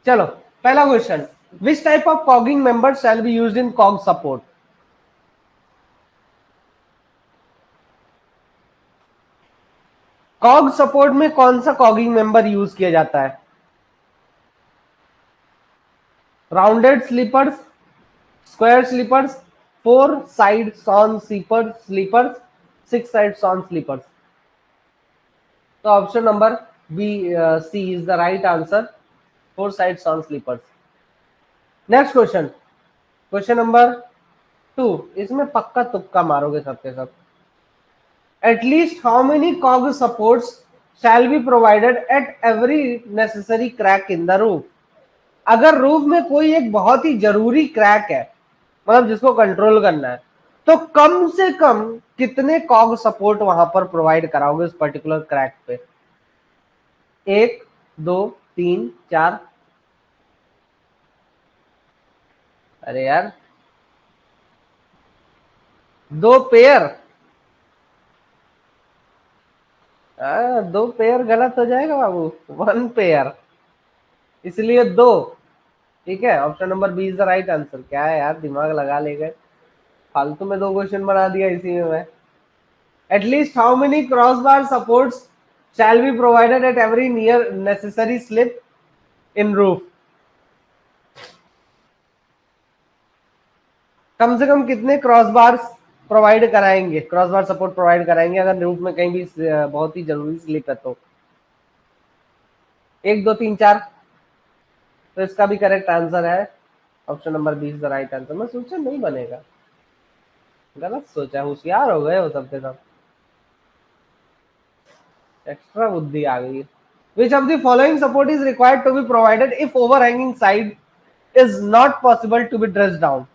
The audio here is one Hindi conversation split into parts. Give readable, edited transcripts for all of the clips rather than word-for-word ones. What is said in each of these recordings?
चलो पहला question, which type of cogging member shall be used in cog support? Cog support में कौन सा कॉगिंग मेंबर यूज किया जाता है? Rounded sleepers, square sleepers, four side sawn sleepers, six side sawn sleepers. तो option number B C is the right answer, four side sawn sleepers. Next question, question number 2, इसमें पक्का तुक्का मारोगे सबके सब। At least how many cog supports shall be provided at every necessary crack in the roof? अगर रूफ में कोई एक बहुत ही जरूरी क्रैक है, मतलब जिसको कंट्रोल करना है, तो कम से कम कितने कॉग सपोर्ट वहां पर प्रोवाइड कराओगे उस पर्टिकुलर क्रैक पे? 1, 2, 3, 4? अरे यार, 2 पेयर? 2 पेयर गलत हो जाएगा बाबू, 1 पेयर, इसलिए 2। ठीक है, option number B is the right answer. क्या है यार, दिमाग लगा ले गए, फालतू में 2 क्वेश्चन बना दिया इसी में मैं। At least how many cross bar supports shall be provided at every near necessary slip in roof? कम से कम कितने क्रॉस बार प्रोवाइड कराएंगे, क्रॉस बार सपोर्ट प्रोवाइड कराएंगे अगर रूफ में कहीं भी बहुत ही जरूरी स्लिप है तो? 1, 2, 3, 4? तो इसका भी करेक्ट आंसर है option number B is the right answer. मैं सोचा नहीं बनेगा, गलत सोचा, होशियार हो गए हो सबके सब, एक्स्ट्रा बुद्धि आ गई। Which of the following support is required to be provided if overhanging side is not possible to be dressed down?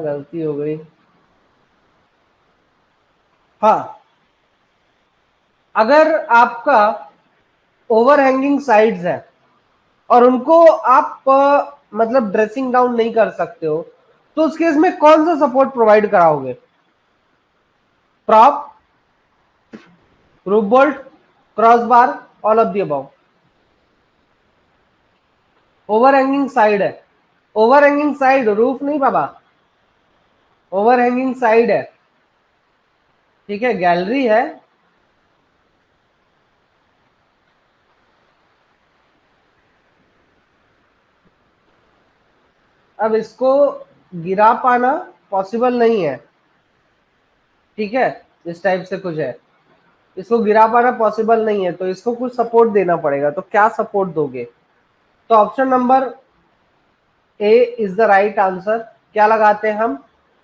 गलती हो गई। हाँ, अगर आपका ओवरहैंगिंग साइड्स है और उनको आप मतलब ड्रेसिंग डाउन नहीं कर सकते हो, तो उस केस में कौन सा सपोर्ट प्रोवाइड कराओगे? Prop, roof bolt, cross bar, all of the above? Overhanging side है, ओवरहैंगिंग साइड, रूफ नहीं बाबा, ओवरहैंगिंग साइड है। ठीक है, गैलरी है। अब इसको गिरा पाना पॉसिबल नहीं है, ठीक है, इस टाइप से कुछ है, इसको गिरा पाना पॉसिबल नहीं है, तो इसको कुछ सपोर्ट देना पड़ेगा। तो क्या सपोर्ट दोगे? तो option number A is the right answer. क्या लगाते हैं हम?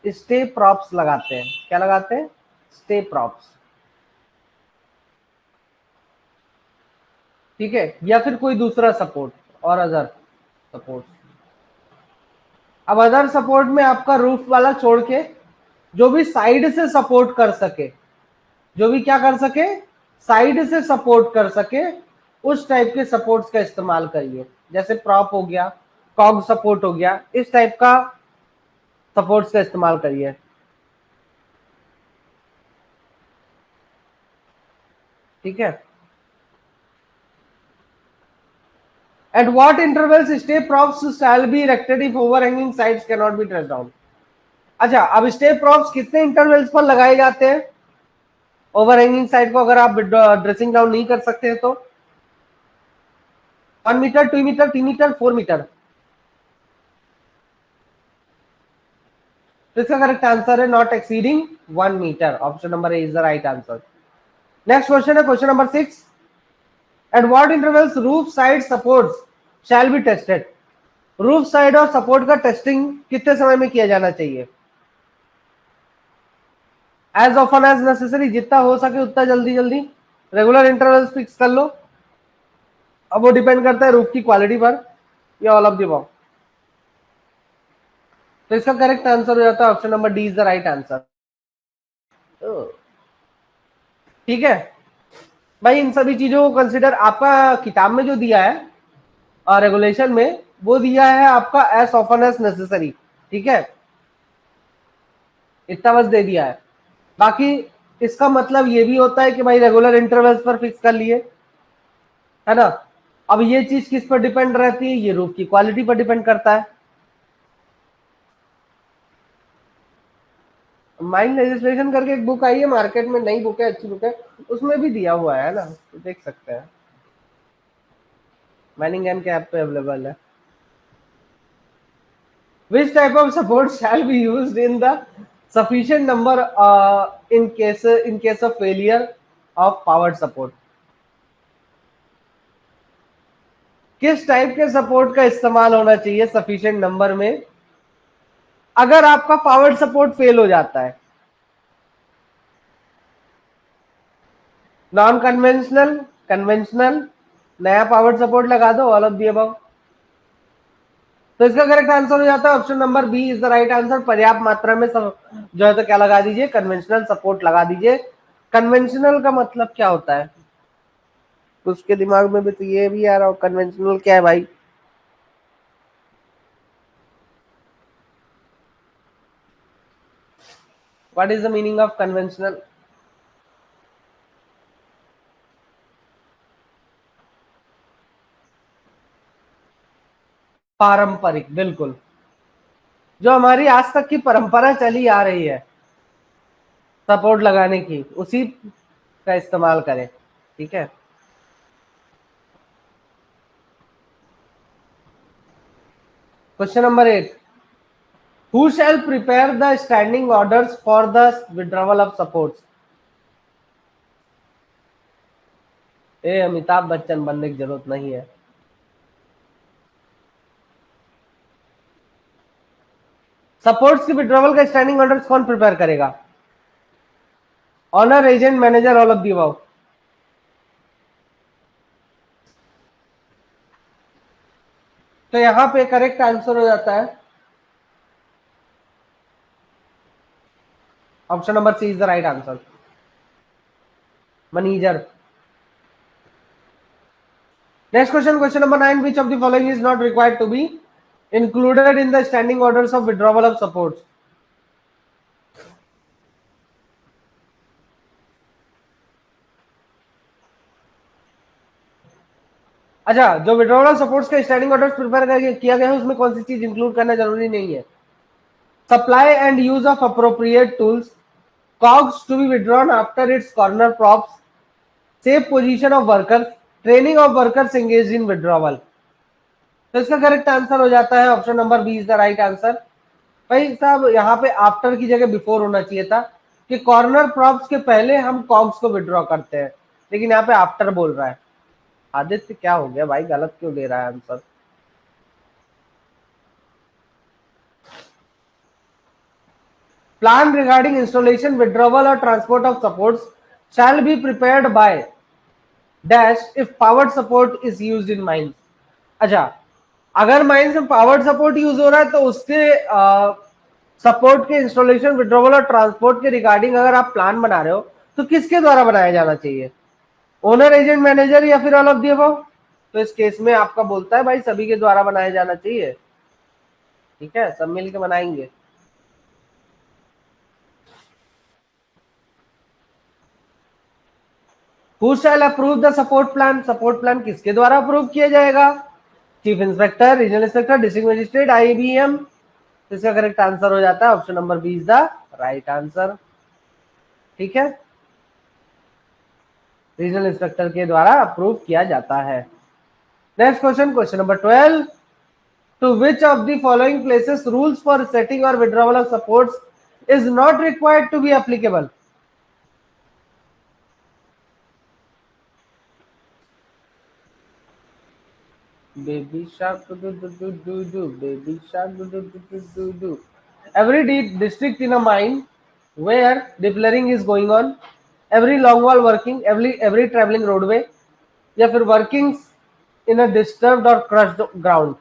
स्टे प्रॉप्स लगाते हैं। क्या लगाते हैं? Stay props. ठीक है, या फिर कोई दूसरा सपोर्ट और अदर सपोर्ट। अब अदर सपोर्ट में आपका रूफ वाला छोड़ के जो भी साइड से सपोर्ट कर सके, जो भी क्या कर सके, साइड से सपोर्ट कर सके, उस टाइप के सपोर्ट्स का इस्तेमाल करिए। जैसे प्रॉप हो गया, कॉग सपोर्ट हो गया, इस टाइप का सपोर्ट्स का इस्तेमाल करिए। ठीक है, eight what intervals stay props shall be erected if overhanging sides can not be traced down? अच्छा, अब स्टे प्रॉप्स कितने इंटरवल्स पर लगाए जाते हैं ओवरहैंगिंग साइड को अगर आप ड्रेसिंग डाउन नहीं कर सकते हैं तो? 1 मीटर, 2 मीटर, 3 मीटर, 4 मीटर? तो इसका करेक्ट आंसर है not exceeding 1 metre. Option number A is the right answer. Next question है question number 6, at what intervals roof side supports shall be tested? Roof side और सपोर्ट का टेस्टिंग कितने समय में किया जाना चाहिए? एज ऑफन एज नेसेसरी, जितना हो सके उतना जल्दी जल्दी, रेगुलर इंटरवल्स फिक्स कर लो। अब वो डिपेंड करता है रूफ की क्वालिटी पर, या ऑल ऑफ द अबव। तो इसका करेक्ट आंसर हो जाता है option number D is the right answer. ठीक है भाई, इन सभी चीजों को कंसिडर, आपका किताब में जो दिया है रेगुलेशन में, वो दिया है आपका एज ऑफन एज नेसेसरी। ठीक है, इतना बस दे दिया है। बाकी इसका मतलब ये भी होता है कि भाई रेगुलर इंटरवल्स पर फिक्स कर लिए, है ना। अब ये चीज किस पर डिपेंड रहती है, ये रूफ की क्वालिटी पर डिपेंड करता है। माइंड लेजिस्लेशन करके एक बुक आई है मार्केट में, नई बुक है, अच्छी बुक है, उसमें भी दिया हुआ है ना, तो देख सकते हैं, मैनिंगहम के ऐप पे अवेलेबल है। Which type of support shall be used in the sufficient number in case of failure of powered support? किस टाइप के सपोर्ट का इस्तेमाल होना चाहिए सफिशिएंट नंबर में अगर आपका पावर्ड सपोर्ट फेल हो जाता है? नॉन कन्वेंशनल, कन्वेंशनल, नया पावर्ड सपोर्ट लगा दो, ऑल ऑफ दी अबव। तो इसका करेक्ट आंसर हो जाता है option number B is the right answer. पर्याप्त मात्रा में सब जो है तो क्या लगा दीजिए, कन्वेंशनल सपोर्ट लगा दीजिए। कन्वेंशनल का मतलब क्या होता है, उसके दिमाग में भी तो ये भी आ रहा हो, कन्वेंशनल क्या है भाई? What is the meaning of conventional? पारंपरिक, बिल्कुल, जो हमारी आज तक की परंपरा चली आ रही है सपोर्ट लगाने की, उसी का इस्तेमाल करें, ठीक है। Question number 8, who shall prepare the standing orders for the withdrawal of supports? ए अमिताभ बच्चन बनने की जरूरत नहीं है। सपोर्ट्स की विड्रॉवल का स्टैंडिंग ऑर्डर्स कौन प्रिपेयर करेगा? Owner, agent, manager, all of the above? तो यहां पे करेक्ट आंसर हो जाता है option number C is the right answer, manager. Next question, question number 9. Which of the following is not required to be included in the standing orders of withdrawal of supports? अच्छा, जो विड्रॉवल ऑफ सपोर्ट्स का स्टैंडिंग ऑर्डर प्रिपेयर किया गया है उसमें कौन सी चीज इंक्लूड करना जरूरी नहीं है? Supply and use of appropriate tools, cogs to be withdrawn after its corner props, safe position of workers, training of workers engage in withdrawal. तो इसका करेक्ट आंसर हो जाता है option number B is the right answer. भाई साहब, यहाँ पे आफ्टर की जगह बिफोर होना चाहिए था कि कॉर्नर प्रॉप्स के पहले हम कॉग्स को विड्रॉ करते हैं, लेकिन यहाँ पे आफ्टर बोल रहा है। आदित्य क्या हो गया भाई, गलत क्यों दे रहा है answer? Plan regarding installation, withdrawal और transport of supports shall be prepared by dash if powered support is used in mines. अच्छा, अगर माइंस में पावर्ड सपोर्ट यूज हो रहा है तो उसके सपोर्ट के इंस्टॉलेशन, विड्रॉवल और ट्रांसपोर्ट के रिगार्डिंग अगर आप प्लान बना रहे हो तो किसके द्वारा बनाया जाना चाहिए? ओनर, एजेंट, मैनेजर या फिर ऑल ऑफ द अबव? तो इस केस में आपका बोलता है भाई सभी के द्वारा बनाया जाना चाहिए, ठीक है, सब मिलकर बनाएंगे। Who shall approve the support plan? Support plan किसके द्वारा अप्रूव किया जाएगा? Chief inspector, regional inspector, district magistrate, IBM? इसका करेक्ट आंसर हो जाता है option number B is the right answer, ठीक है, रीजनल इंस्पेक्टर के द्वारा अप्रूव किया जाता है। Next question, question number 12, to which of the following places rules for setting और withdrawal of supports is not required to be applicable? Baby shark do do do do do, baby shark do do do do do do. Every district in a mine where deeplearning is going on, every long wall working, every traveling roadway, या फिर workings in a disturbed or crushed ground?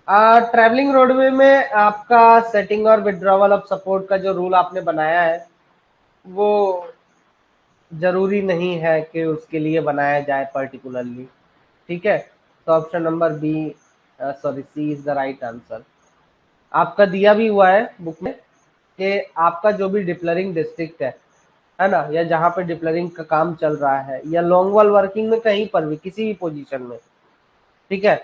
Travelling roadway में आपका सेटिंग और विड्रॉवल ऑफ सपोर्ट का जो रूल आपने बनाया है वो जरूरी नहीं है कि उसके लिए बनाया जाए पर्टिकुलरली, ठीक है। तो option number B, sorry, C is the right answer. आपका दिया भी हुआ है बुक में कि आपका जो भी डिप्लरिंग डिस्ट्रिक्ट है ना, या जहाँ पे डिप्लरिंग का काम चल रहा है, या लॉन्ग वॉल वर्किंग में कहीं पर भी किसी भी पोजीशन में, ठीक है,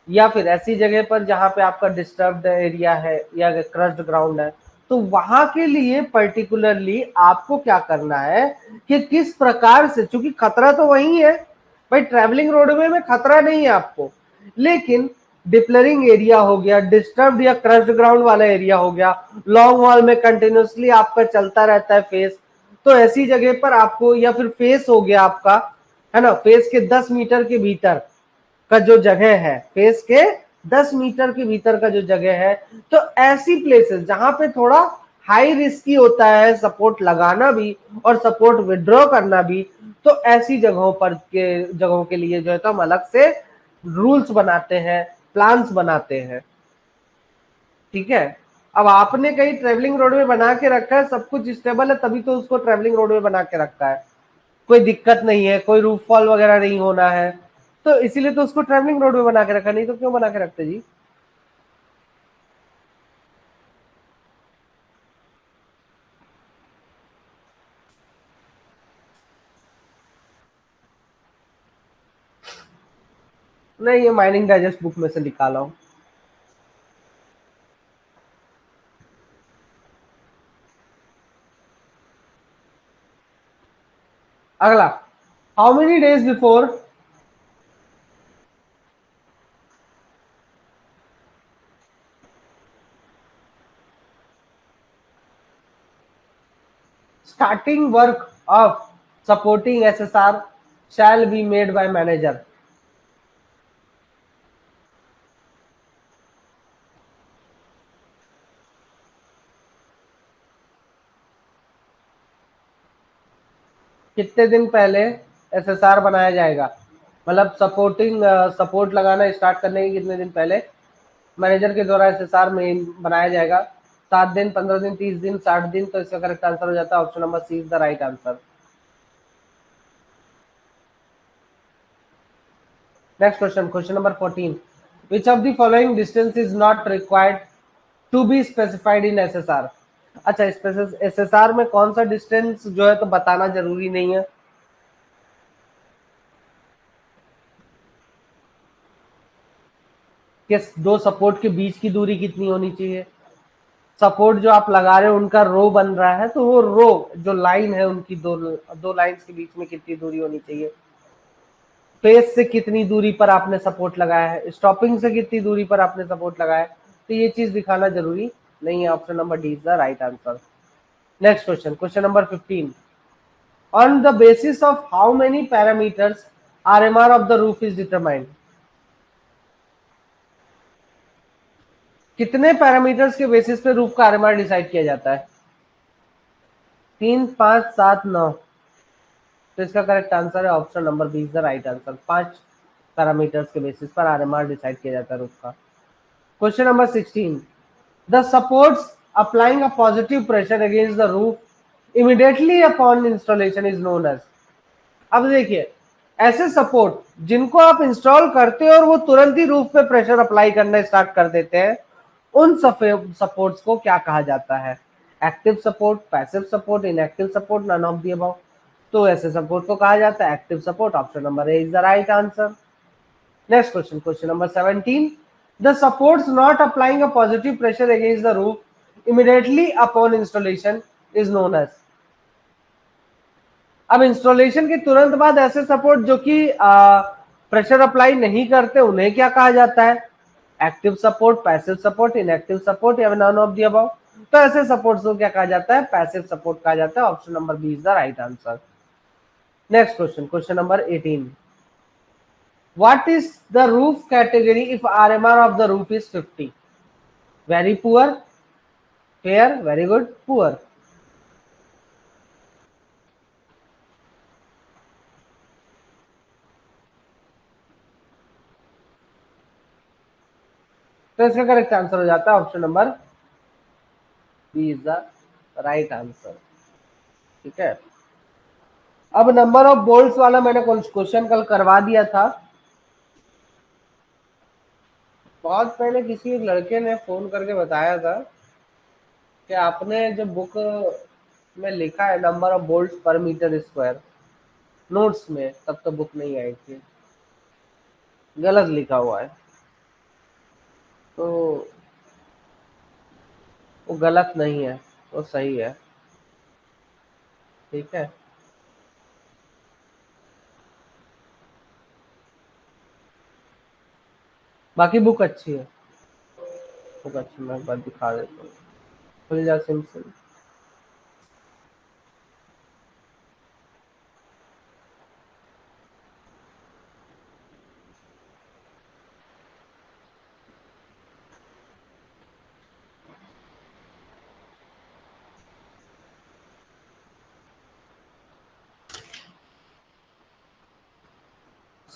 या फिर ऐसी जगह पर जहाँ पे आपका डिस्टर्ब्ड एरिया है या क्रस्ड ग्राउंड है, तो वहां के लिए पर्टिकुलरली आपको क्या करना है कि किस प्रकार से, चूंकि खतरा तो वही है भाई, ट्रैवलिंग रोडवे में खतरा नहीं है आपको, लेकिन डिप्लरिंग एरिया हो गया, डिस्टर्ब्ड या क्रस्ड ग्राउंड वाला एरिया हो गया, लॉन्ग वॉल में कंटिन्यूसली आपका चलता रहता है फेस, तो ऐसी जगह पर आपको, या फिर फेस हो गया आपका, है ना, फेस के 10 मीटर के भीतर का जो जगह है, फेस के 10 मीटर के भीतर का जो जगह है, तो ऐसी प्लेसेस जहां पे थोड़ा हाई रिस्की होता है सपोर्ट लगाना भी और सपोर्ट विड्रॉ करना भी, तो ऐसी जगहों के लिए जो है तो हम अलग से रूल्स बनाते हैं, प्लान्स बनाते हैं, ठीक है। अब आपने कहीं ट्रेवलिंग रोड में बना के रखा है, सब कुछ स्टेबल है, तभी तो उसको ट्रेवलिंग रोड में बना के रखा है, कोई दिक्कत नहीं है, कोई रूफ फॉल वगैरह नहीं होना है, तो इसीलिए तो उसको ट्रैवलिंग रोड में बना के रखा, नहीं तो क्यों बना के रखते जी। नहीं, ये माइनिंग डाइजेस्ट बुक में से निकाला हूं। अगला, how many days before starting work of supporting SSR shall be made by manager. कितने दिन पहले एसएसआर बनाया जाएगा, मतलब सपोर्ट लगाना स्टार्ट करने के कितने दिन पहले मैनेजर के द्वारा एसएसआर में बनाया जाएगा? 7 दिन, 15 दिन, 30 दिन, 60 दिन। तो इसका करेक्ट आंसर हो जाता है option number C is the right answer. Next question, question number 14, which of the following distance is not required to be specified in SSR? अच्छा, एसएसआर में कौन सा डिस्टेंस जो है तो बताना जरूरी नहीं है? कि दो सपोर्ट के बीच की दूरी कितनी होनी चाहिए, सपोर्ट जो आप लगा रहे हो उनका रो बन रहा है, तो वो रो जो लाइन है उनकी दो दो लाइंस के बीच में कितनी दूरी होनी चाहिए, फेस से कितनी दूरी पर आपने सपोर्ट लगाया है, स्टॉपिंग से कितनी दूरी पर आपने सपोर्ट लगाया है, तो ये चीज दिखाना जरूरी नहीं है। Option number D is the right answer. Next question, question number 15, on the basis of how many parameters RMR of the roof is determined? कितने पैरामीटर्स के बेसिस पे रूफ का आरएमआर डिसाइड किया जाता है? 3, 5, 7, 9। तो इसका करेक्ट आंसर है option number B is the right answer. 5 parameters के बेसिस पर आरएमआर डिसाइड किया जाता है रूफ का। Question number 16, the supports applying a positive pressure against the roof immediately upon installation is known as. अब देखिए, ऐसे सपोर्ट जिनको आप इंस्टॉल करते हो और वो तुरंत ही रूफ पे प्रेशर अप्लाई करना स्टार्ट कर देते हैं, उन सपोर्ट्स को क्या कहा जाता है? Active support, passive support, inactive support, none of the above. तो ऐसे सपोर्ट को कहा जाता है active support. Option number A is the right answer. Next question, question number 17, the supports not applying a positive pressure against the roof immediately upon installation is known as. अब इंस्टॉलेशन के तुरंत बाद ऐसे सपोर्ट जो कि प्रेशर अप्लाई नहीं करते, उन्हें क्या कहा जाता है? Active support, passive support, inactive support, या नन ऑफ द अबव। तो ऐसे सपोर्ट्स को क्या कहा जाता है? पैसिव सपोर्ट कहा जाता है। Option number B is the right answer. Next question, question number 18, what is the roof category if RMR of the roof is 50? Very poor, fair, very good, poor. तो इसका करेक्ट आंसर हो जाता है option number B is the right answer. ठीक है, अब नंबर ऑफ बोल्ट्स वाला मैंने क्वेश्चन कल करवा दिया था। बहुत पहले किसी एक लड़के ने फोन करके बताया था कि आपने जो बुक में लिखा है नंबर ऑफ बोल्ट्स पर मीटर स्क्वायर नोट्स में, तब तो बुक नहीं आई थी, गलत लिखा हुआ है। तो वो गलत नहीं है, वो सही है। ठीक है, बाकी बुक अच्छी है, बुक अच्छी, मैं एक बार दिखा देता हूँ। खुल जा सिंपल।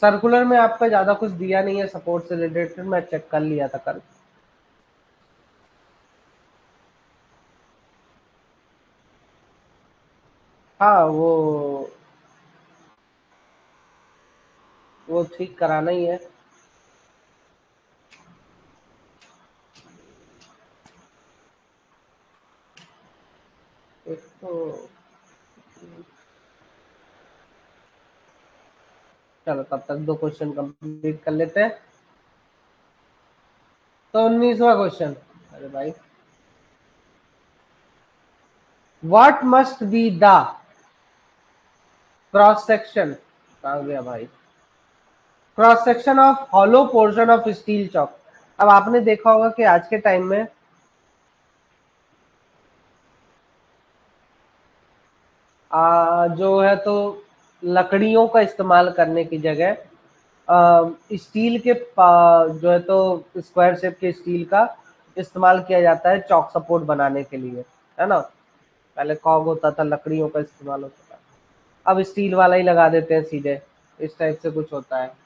सर्कुलर में आपका ज्यादा कुछ दिया नहीं है सपोर्ट से रिलेटेड, मैं चेक कर लिया था कल। हाँ, वो ठीक कराना ही है। एक तो चलो तब तक दो क्वेश्चन कंप्लीट कर लेते हैं। तो 19वां क्वेश्चन, अरे भाई, what must be the cross section, कहा गया भाई, cross section of hollow portion of steel chalk. अब आपने देखा होगा कि आज के टाइम में जो है तो लकड़ियों का इस्तेमाल करने की जगह स्टील के जो है तो स्क्वायर शेप के स्टील का इस्तेमाल किया जाता है चॉक सपोर्ट बनाने के लिए, है ना। पहले कॉग होता था, लकड़ियों का इस्तेमाल होता था, अब स्टील वाला ही लगा देते हैं सीधे, इस टाइप से कुछ होता है।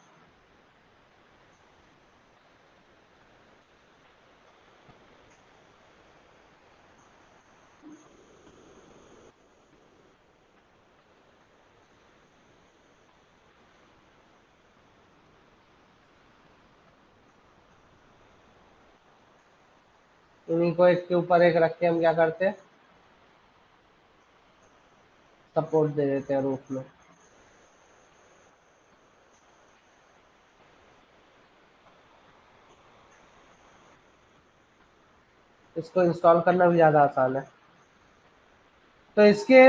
उन्हीं को एक के ऊपर एक रख के हम क्या करते हैं, सपोर्ट दे देते हैं रूफ में। इसको इंस्टॉल करना भी ज्यादा आसान है। तो इसके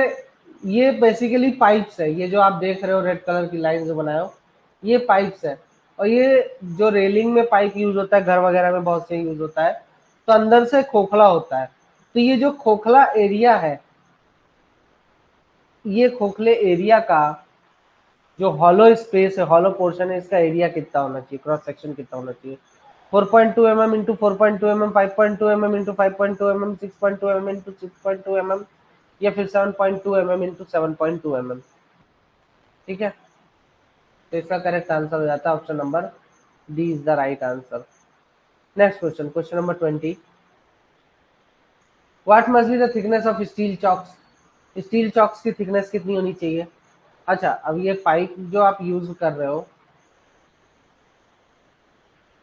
ये बेसिकली पाइप्स है, ये जो आप देख रहे हो रेड कलर की लाइन जो बनाए हो, ये पाइप्स है। और ये जो रेलिंग में पाइप यूज होता है, घर वगैरह में बहुत से यूज होता है, तो अंदर से खोखला होता है। तो ये जो खोखला एरिया है, ये खोखले एरिया का जो हॉलो स्पेस है, हॉलो पोर्शन है, इसका एरिया कितना होना चाहिए, क्रॉस सेक्शन कितना होना चाहिए। 4.2 mm into 4.2 mm, 5.2 mm into 5.2 mm, 6.2 mm into 6.2 mm, या फिर 7.2 mm इंटू 7.2 mm। ठीक है, तो इसका करेक्ट आंसर हो जाता है option number D is the right answer. Next question, question number 20, what must be the thickness of steel chalks. Steel chalks की थिकनेस कितनी होनी चाहिए। अच्छा, अब ये पाइप जो आप यूज कर रहे हो,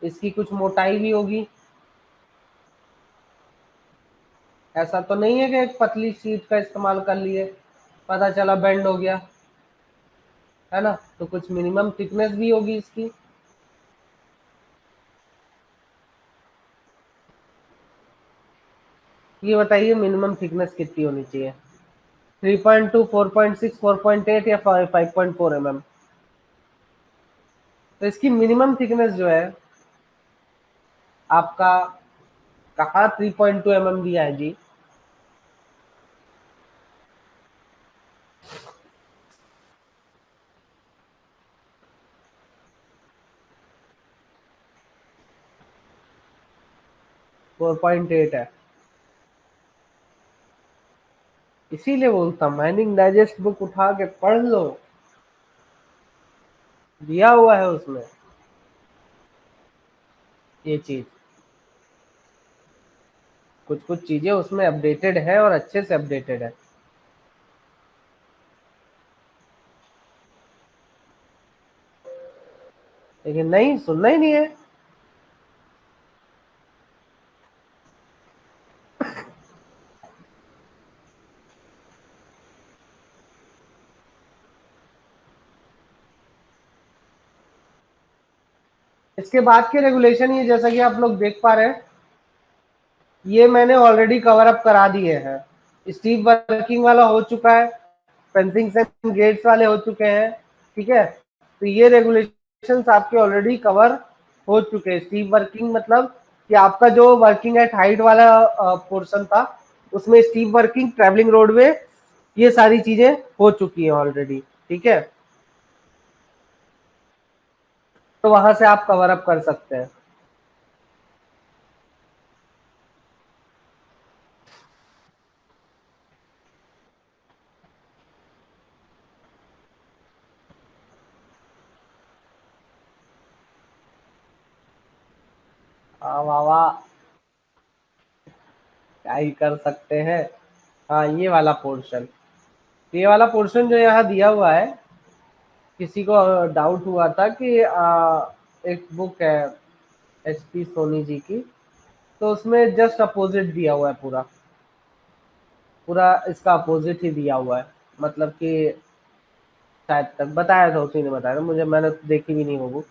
इसकी कुछ मोटाई भी होगी। ऐसा तो नहीं है कि एक पतली शीट का इस्तेमाल कर लिए, पता चला बेंड हो गया, है ना। तो कुछ मिनिमम थिकनेस भी होगी इसकी। ये बताइए मिनिमम थिकनेस कितनी होनी चाहिए। 3.2, 4.6, 4.8 या 5.4 mm। तो इसकी मिनिमम थिकनेस जो है आपका, कहा 3.2 mm दिया है जी। 4.8 है। इसीलिए बोलता माइनिंग डाइजेस्ट बुक उठा के पढ़ लो, दिया हुआ है उसमें ये चीज। कुछ कुछ चीजें उसमें अपडेटेड है और अच्छे से अपडेटेड है। लेकिन नहीं, सुनना ही नहीं है। इसके बाद के रेगुलेशन ये जैसा कि आप लोग देख पा रहे हैं, ये मैंने ऑलरेडी कवर अप करा दिए हैं। स्टीव वर्किंग वाला हो चुका है, फेंसिंग एंड गेट्स वाले हो चुके हैं, ठीक है। तो ये रेगुलेशंस आपके ऑलरेडी कवर हो चुके हैं। स्टीव वर्किंग मतलब कि आपका जो वर्किंग एट हाइट वाला पोर्शन था, उसमें स्टीव वर्किंग, ट्रैवलिंग रोडवे, ये सारी चीजें हो चुकी हैं ऑलरेडी, ठीक है। तो वहां से आप कवर अप कर सकते हैं। हाँ वाह वाह, क्या ही कर सकते हैं। हाँ, ये वाला पोर्शन जो यहाँ दिया हुआ है, किसी को डाउट हुआ था कि एक बुक है एच पी सोनी जी की, तो उसमें जस्ट अपोजिट दिया हुआ है, पूरा पूरा इसका अपोजिट ही दिया हुआ है। मतलब कि शायद तक बताया था, उसी ने बताया था मुझे, मैंने तो देखी भी नहीं वो बुक।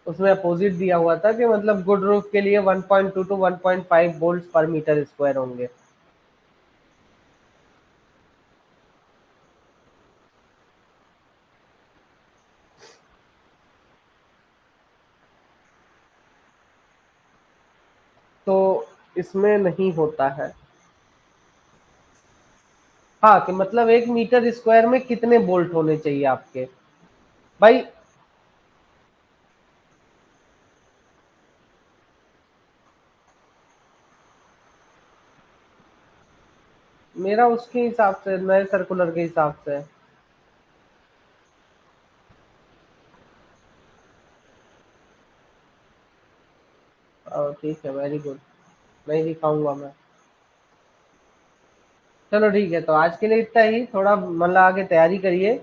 उसमें अपोजिट दिया हुआ था कि मतलब गुड रूफ के लिए 1.2 टू 1.5 वोल्ट पर मीटर स्क्वायर होंगे। तो इसमें नहीं होता है। हाँ, कि मतलब 1 मीटर स्क्वायर में कितने बोल्ट होने चाहिए आपके भाई। मेरा उसके हिसाब से, नए सर्कुलर के हिसाब से। ठीक है, वेरी गुड। नहीं दिखाऊंगा मैं। चलो ठीक है, तो आज के लिए इतना ही। थोड़ा मन लगा के तैयारी करिए।